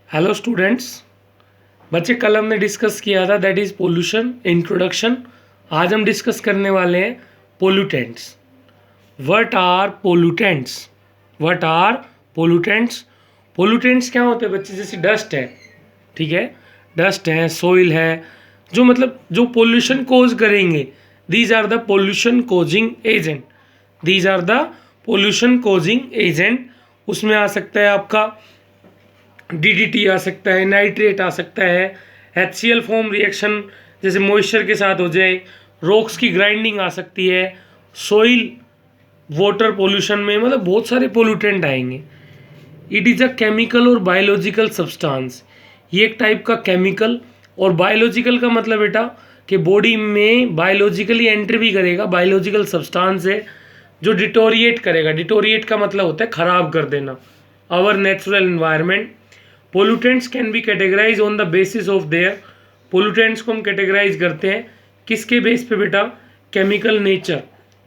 Hello students. बच्चे, कल हमने डिस्कस किया था दैट इज़ पोल्यूशन इंट्रोडक्शन। आज हम डिस्कस करने वाले हैं pollutants. What are pollutants? What are pollutants? Pollutants क्या होते हैं बच्चे? जैसे डस्ट है, ठीक है, डस्ट है, सोइल है, जो पोल्यूशन कोज करेंगे, these are the pollution causing agent. These are the pollution causing agent. उसमें आ सकता है आपका डीडीटी, आ सकता है नाइट्रेट, आ सकता है HCl फॉर्म रिएक्शन जैसे मॉइस्चर के साथ हो जाए, रॉक्स की ग्राइंडिंग आ सकती है, सोइल वाटर पोल्यूशन में, मतलब बहुत सारे पोल्यूटेंट आएंगे। इट इज़ अ केमिकल और बायोलॉजिकल सब्सटेंस। ये एक टाइप का केमिकल और बायोलॉजिकल का मतलब बेटा कि बॉडी में बायोलॉजिकली एंट्री भी करेगा। बायोलॉजिकल सब्सटेंस है जो डिटोरिएट करेगा। डिटोरिएट का मतलब होता है खराब कर देना our natural environment. Pollutants can be categorize on the basis of their. Pollutants को हम कैटेगराइज करते हैं किसके बेस पे बेटा? केमिकल नेचर,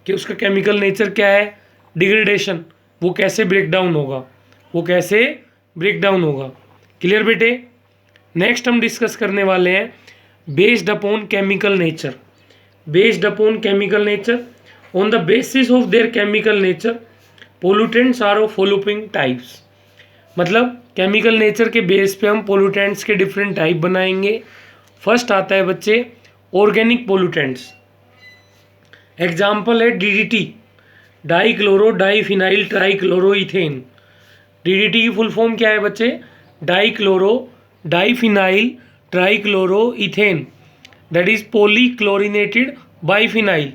कि उसका केमिकल नेचर क्या है, डिग्रेडेशन, वो कैसे ब्रेक डाउन होगा, वो कैसे ब्रेक डाउन होगा। क्लियर बेटे? नेक्स्ट हम डिस्कस करने वाले हैं based upon chemical nature. Based upon chemical nature, on the basis of their chemical nature pollutants are of following types. मतलब केमिकल नेचर के बेस पे हम पोल्यूटेंट्स के डिफरेंट टाइप बनाएंगे। फर्स्ट आता है बच्चे ऑर्गेनिक पोल्यूटेंट्स। एग्जाम्पल है DDT, dichloro diphenyl trichloroethane. DDT की फुल फॉर्म क्या है बच्चे? Dichloro diphenyl trichloroethane, that is polychlorinated biphenyl.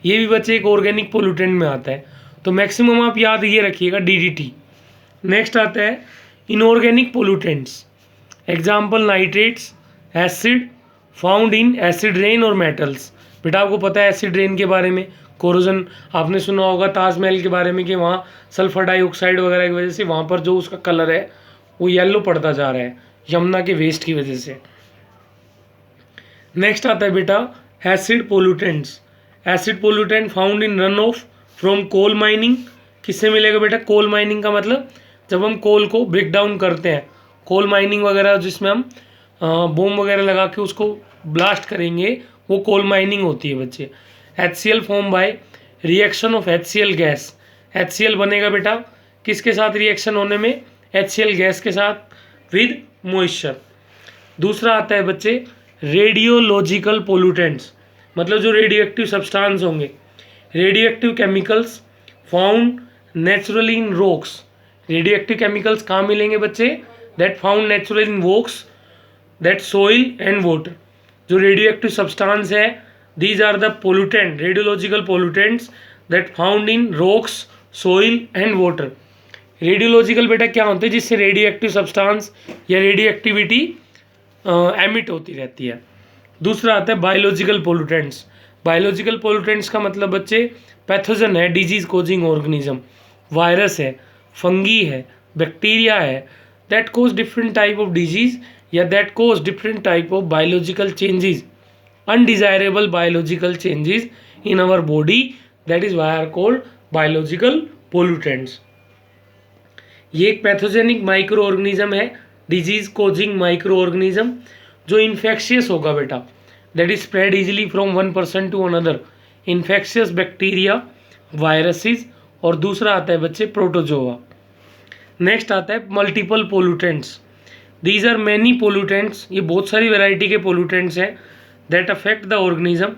ये भी बच्चे एक ऑर्गेनिक पोल्यूटेंट में आता है, तो मैक्सिमम आप याद ये रखिएगा डीडीटी। नेक्स्ट आता है inorganic pollutants. Example nitrates, acid found in acid rain और मेटल्स। बेटा आपको पता है एसिड रेन के बारे में, कोरोजन आपने सुना होगा ताजमहल के बारे में कि वहाँ सल्फर डाइऑक्साइड वगैरह की वजह से वहाँ पर जो उसका कलर है वो येलो पड़ता जा रहा है यमुना के वेस्ट की वजह से। नेक्स्ट आता है बेटा acid pollutants. Acid pollutant found in run off from coal mining. किससे मिलेगा बेटा? कोल माइनिंग का मतलब जब हम कोल को ब्रेक डाउन करते हैं, कोल माइनिंग वगैरह जिसमें हम बॉम्ब वगैरह लगा के उसको ब्लास्ट करेंगे, वो कोल माइनिंग होती है बच्चे। HCl form by reaction of HCl gas. HCl बनेगा बेटा किसके साथ रिएक्शन होने में? HCl गैस के साथ विद मॉइस्चर। दूसरा आता है बच्चे रेडियोलॉजिकल पोल्यूटेंट्स, मतलब जो रेडियो एक्टिव सब्सटेंस होंगे, radioactive chemicals found naturally in rocks. Radioactive chemicals कहाँ मिलेंगे बच्चे? That found naturally in rocks, that soil and water. जो रेडियो एक्टिव सब्सटेंस है, these are the pollutant, radiological pollutants that found in rocks, soil and water. Radiological बेटा क्या होते हैं? जिससे रेडियो एक्टिव सब्सटेंस या रेडियो एक्टिविटी एमिट होती रहती है। दूसरा आता है बायोलॉजिकल पोल्यूटेंट्स। बायोलॉजिकल पोल्यूटेंट्स का मतलब बच्चे पैथोजन है, डिजीज कोजिंग ऑर्गेनिज्म, वायरस है, फंगी है, बैक्टीरिया है, that cause different type of disease या that cause different type of biological changes, undesirable biological changes in our body, that is why are called biological pollutants. ये एक pathogenic micro organism है, disease causing micro organism, जो infectious होगा बेटा, that is spread easily from one person to another, infectious bacteria, viruses. और दूसरा आता है बच्चे प्रोटोजोआ। नेक्स्ट आता है multiple pollutants. These are many pollutants, ये बहुत सारी वैरायटी के पोल्यूटेंट्स हैं दैट अफेक्ट द ऑर्गेनिज्म,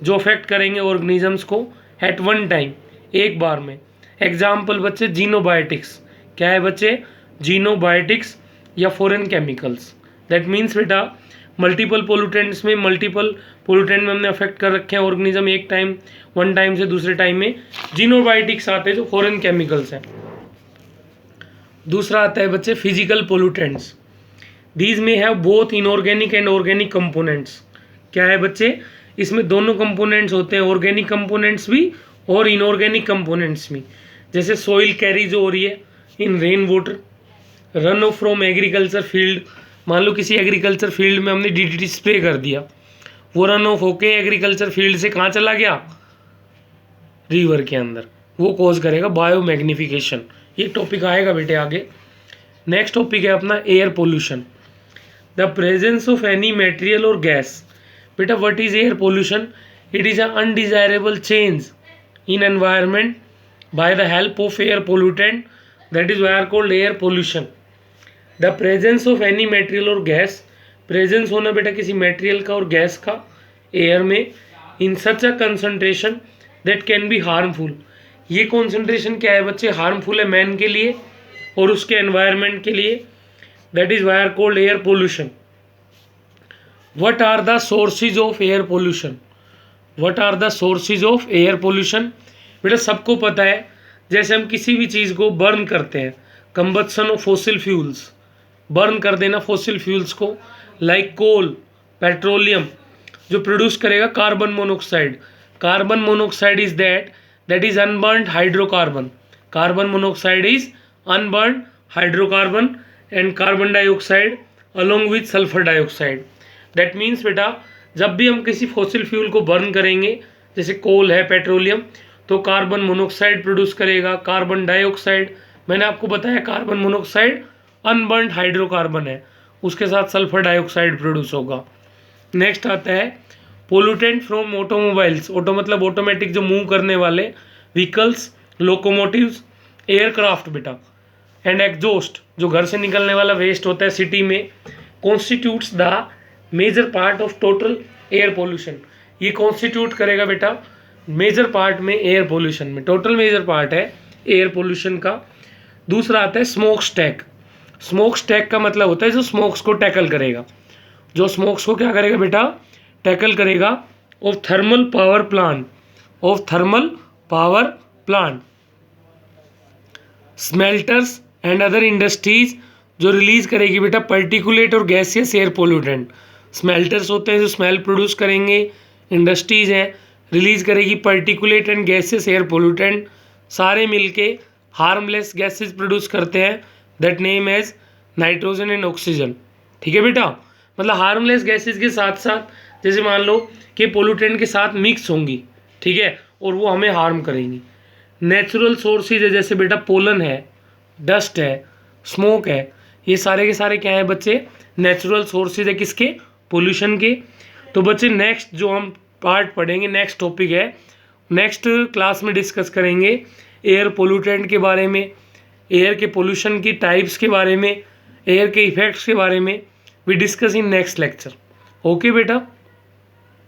जो अफेक्ट करेंगे ऑर्गेनिजम्स को एट वन टाइम, एक बार में। एग्जाम्पल बच्चे जीनोबायोटिक्स। क्या है बच्चे? जीनोबायोटिक्स या फॉरेन केमिकल्स। दैट मीन्स बेटा मल्टीपल पोल्यूटेंट्स में, मल्टीपल पोल्यूटेंट में हमने अफेक्ट कर रखे हैं ऑर्गेनिज्म एक टाइम, वन टाइम से दूसरे टाइम में। जीनोबायोटिक्स आते हैं जो फॉरेन केमिकल्स हैं। दूसरा आता है बच्चे फिजिकल पोल्यूटेंट्स। दीज में have both inorganic and organic components. क्या है बच्चे? इसमें दोनों कंपोनेंट्स होते हैं, ऑर्गेनिक कंपोनेंट्स भी और इनऑर्गेनिक कंपोनेंट्स भी। जैसे सोइल कैरी जो हो रही है in rain water, run off from agriculture field. मान लो किसी एग्रीकल्चर फील्ड में हमने डीडीटी स्प्रे कर दिया, वो रन ऑफ होके एग्रीकल्चर फील्ड से कहाँ चला गया? रिवर के अंदर। वो कॉज करेगा बायो मैग्निफिकेशन। ये टॉपिक आएगा बेटे आगे। नेक्स्ट टॉपिक है अपना air pollution, the presence of any material और गैस। बेटा what is air pollution? It is a undesirable change in environment by the help of air pollutant, that is why are called air pollution. The presence of any material और gas, presence होना बेटा किसी material का और gas का air में, in such a concentration that can be harmful. ये concentration क्या है बच्चे? हार्मफुल है मैन के लिए और उसके एनवायरनमेंट के लिए, that is why are called air pollution. What are the sources of air pollution? What are the sources of air pollution? बेटा सबको पता है, जैसे हम किसी भी चीज़ को बर्न करते हैं, combustion of fossil fuels, burn कर देना फॉसिल फ्यूल्स को, लाइक कोल, पेट्रोलियम, जो प्रोड्यूस करेगा carbon monoxide. Carbon monoxide is that is unburned hydrocarbon. Carbon monoxide is unburned hydrocarbon and carbon dioxide along with sulphur dioxide. That means बेटा जब भी हम किसी फॉसिल फ्यूल को बर्न करेंगे, जैसे कोल है, पेट्रोलियम, तो कार्बन मोनोऑक्साइड प्रोड्यूस करेगा, कार्बन डाइऑक्साइड। मैंने आपको बताया कार्बन मोनोऑक्साइड अनबर्न्ड हाइड्रोकार्बन है, उसके साथ सल्फर डाइऑक्साइड प्रोड्यूस होगा। नेक्स्ट आता है पोल्यूटेंट फ्रॉम ऑटोमोबाइल्स। ऑटो मतलब ऑटोमेटिक जो मूव करने वाले व्हीकल्स, लोकोमोटिव्स, एयरक्राफ्ट बेटा, एंड एग्जॉस्ट जो घर से निकलने वाला वेस्ट होता है सिटी में, constitutes the major part of total air pollution. ये कॉन्स्टिट्यूट करेगा बेटा मेजर पार्ट में एयर पोल्यूशन में, टोटल मेजर पार्ट है एयर पोल्यूशन का। दूसरा आता है स्मोक स्टैक। स्मोक स्टैक का मतलब होता है जो स्मोक्स को टैकल करेगा, जो स्मोक्स को क्या करेगा बेटा? टैकल करेगा। Of thermal power plant, of thermal power plant, smelters and other industries जो रिलीज करेगी बेटा पर्टिकुलेट और गैसियस एयर पोल्यूटेंट। स्मेल्टर्स होते हैं जो स्मेल प्रोड्यूस करेंगे, इंडस्ट्रीज हैं रिलीज करेगी particulate and gaseous air pollutant, सारे मिलके हार्मलेस गैसेस प्रोड्यूस करते हैं, that name as nitrogen and oxygen. ठीक है बेटा, मतलब हार्मलेस गैसेस के साथ साथ जैसे मान लो कि पोल्यूटेंट के साथ मिक्स होंगी, ठीक है, और वो हमें हार्म करेंगी। नेचुरल सोर्सेज है जैसे बेटा पोलन है, डस्ट है, स्मोक है, ये सारे के सारे क्या है बच्चे? नेचुरल सोर्सेज है किसके? पोल्यूशन के। तो बच्चे नेक्स्ट जो हम पार्ट पढ़ेंगे, नेक्स्ट टॉपिक है, नेक्स्ट क्लास में डिस्कस करेंगे एयर पोल्यूटेंट के बारे में, एयर के पोल्यूशन की टाइप्स के बारे में, एयर के इफेक्ट्स के बारे में। We discuss in next lecture. Okay बेटा।